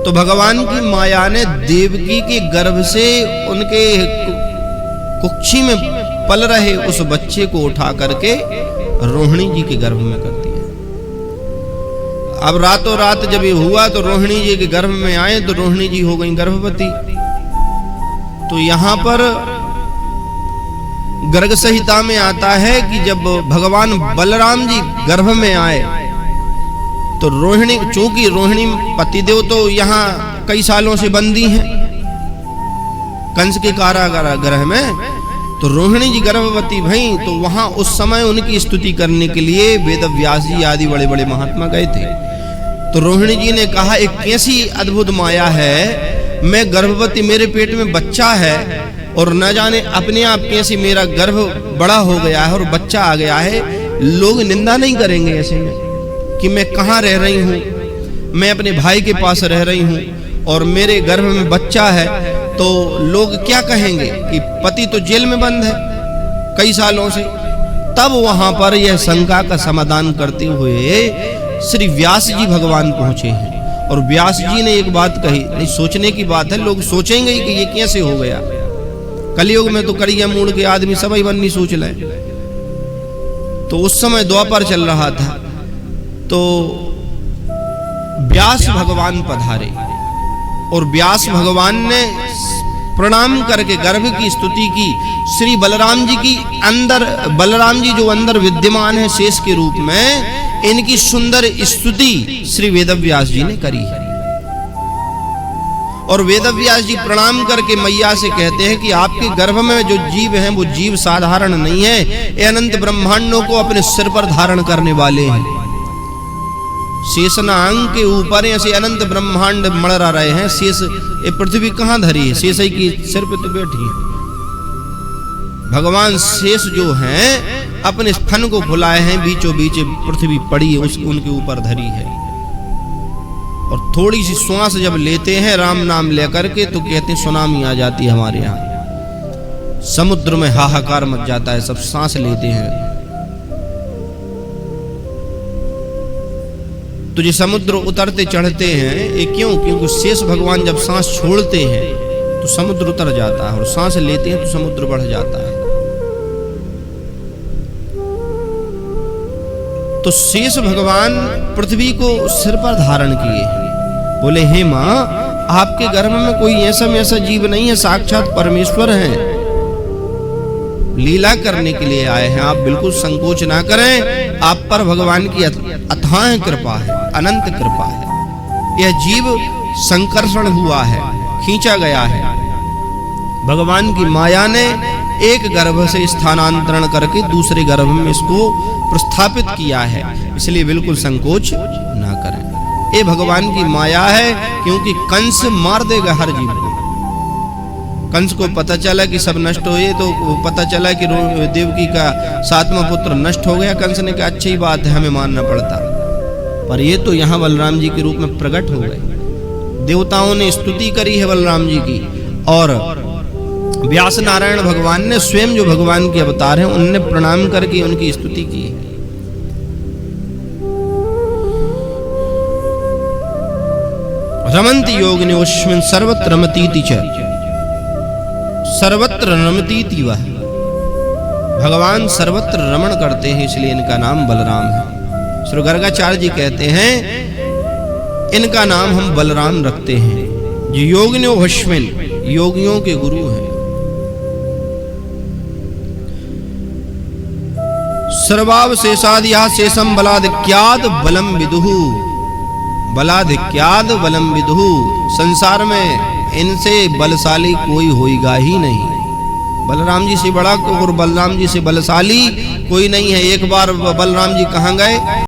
तो भगवान की माया ने देवकी के गर्भ से उनके कुक्षी में पल रहे उस बच्चे को उठा करके रोहिणी जी के गर्भ में कर दिया। अब रातों रात जब ये हुआ तो रोहिणी जी के गर्भ में आए तो रोहिणी जी हो गई गर्भवती। तो यहां पर गर्ग संहिता में आता है कि जब भगवान बलराम जी गर्भ में आए तो रोहिणी, चूंकि रोहिणी पतिदेव तो यहाँ कई सालों से बंदी हैं कंस के कारागृह में, तो रोहिणी जी गर्भवती भई। तो वहां उस समय उनकी स्तुति करने के लिए वेद व्यास जी आदि बड़े बड़े महात्मा गए थे। तो रोहिणी जी ने कहा, एक कैसी अद्भुत माया है, मैं गर्भवती, मेरे पेट में बच्चा है और न जाने अपने आप कैसे मेरा गर्भ बड़ा हो गया है और बच्चा आ गया है। लोग निंदा नहीं करेंगे ऐसे में कि मैं कहाँ रह रही हूँ, मैं अपने भाई के पास रह रही हूँ और मेरे गर्भ में बच्चा है, तो लोग क्या कहेंगे कि पति तो जेल में बंद है कई सालों से। तब वहां पर यह शंका का समाधान करते हुए श्री व्यास जी भगवान पहुंचे हैं और व्यास जी ने एक बात कही। नहीं, सोचने की बात है, लोग सोचेंगे कि ये कैसे हो गया। कलयुग में तो करिया मूड के आदमी सब ही बन्नी सोच ले। तो उस समय द्वापर चल रहा था, तो व्यास भगवान पधारे और व्यास भगवान ने प्रणाम करके गर्भ की स्तुति की। श्री बलराम जी की अंदर, बलराम जी जो अंदर विद्यमान है शेष के रूप में, इनकी सुंदर स्तुति श्री वेदव्यास जी ने करी है। और वेदव्यास जी प्रणाम करके मैया से कहते हैं कि आपके गर्भ में जो जीव हैं वो जीव साधारण नहीं है, ये अनंत ब्रह्मांडों को अपने सिर पर धारण करने वाले हैं। शेषनांग के ऊपर ऐसे अनंत ब्रह्मांड मड़रा रहे हैं। शेष ये पृथ्वी कहाँ धरी है, शेष की सिर पे तो बैठी है। भगवान शेष जो हैं अपने स्तन को फुलाए हैं, बीचों बीच पृथ्वी पड़ी है उनके ऊपर धरी है। और थोड़ी सी श्वास जब लेते हैं राम नाम लेकर के तो कहते हैं सुनामी आ जाती है हमारे यहाँ, समुद्र में हाहाकार मच जाता है, सब सांस लेते हैं। तो ये समुद्र उतरते चढ़ते हैं, ये क्यों? क्योंकि शेष भगवान जब सांस छोड़ते हैं तो समुद्र उतर जाता है और सांस लेते हैं तो समुद्र बढ़ जाता है। तो शेष भगवान पृथ्वी को सिर पर धारण किए हैं। बोले, हे मां, आपके गर्भ में कोई ऐसा जीव नहीं है, साक्षात परमेश्वर हैं, लीला करने के लिए आए हैं। आप बिल्कुल संकोच ना करें, आप पर भगवान की अथाह कृपा है, अनंत कृपा है। यह जीव संकर्षण हुआ है, खींचा गया है। भगवान की माया ने एक गर्भ से स्थानांतरण करके दूसरे गर्भ में इसको प्रस्थापित किया है, इसलिए बिल्कुल संकोच ना करें। ये भगवान की माया है, क्योंकि कंस मार देगा हर जीव को। कंस को पता चला कि सब नष्ट हुए, तो पता चला कि देवकी का 7वां पुत्र नष्ट हो गया। कंस ने कहा अच्छी बात है, हमें मानना पड़ता, पर ये तो यहाँ बलराम जी के रूप में प्रकट हो गए। देवताओं ने स्तुति करी है बलराम जी की, और व्यास नारायण भगवान ने स्वयं जो भगवान के अवतार हैं उनने प्रणाम करके उनकी स्तुति की है। रमन्ति योगिनोऽस्मिन् सर्वत्र रमतीति च, सर्वत्र रमतीति वह। भगवान सर्वत्र रमण करते हैं, इसलिए इनका नाम बलराम है। श्री गर्गाचार्य जी कहते हैं इनका नाम हम बलराम रखते हैं। जो योगिनोऽस्मिन्, योगियों के गुरु हैं। सर्वावशेषादिया शेषम बलाधिक्याद बलम विदुहु, बलाधिक्याद बलम विदुहु। संसार में इनसे बलशाली कोई होएगा ही नहीं। बलराम जी से बड़ा और बलराम जी से बलशाली कोई नहीं है। एक बार बलराम जी कहाँ गए?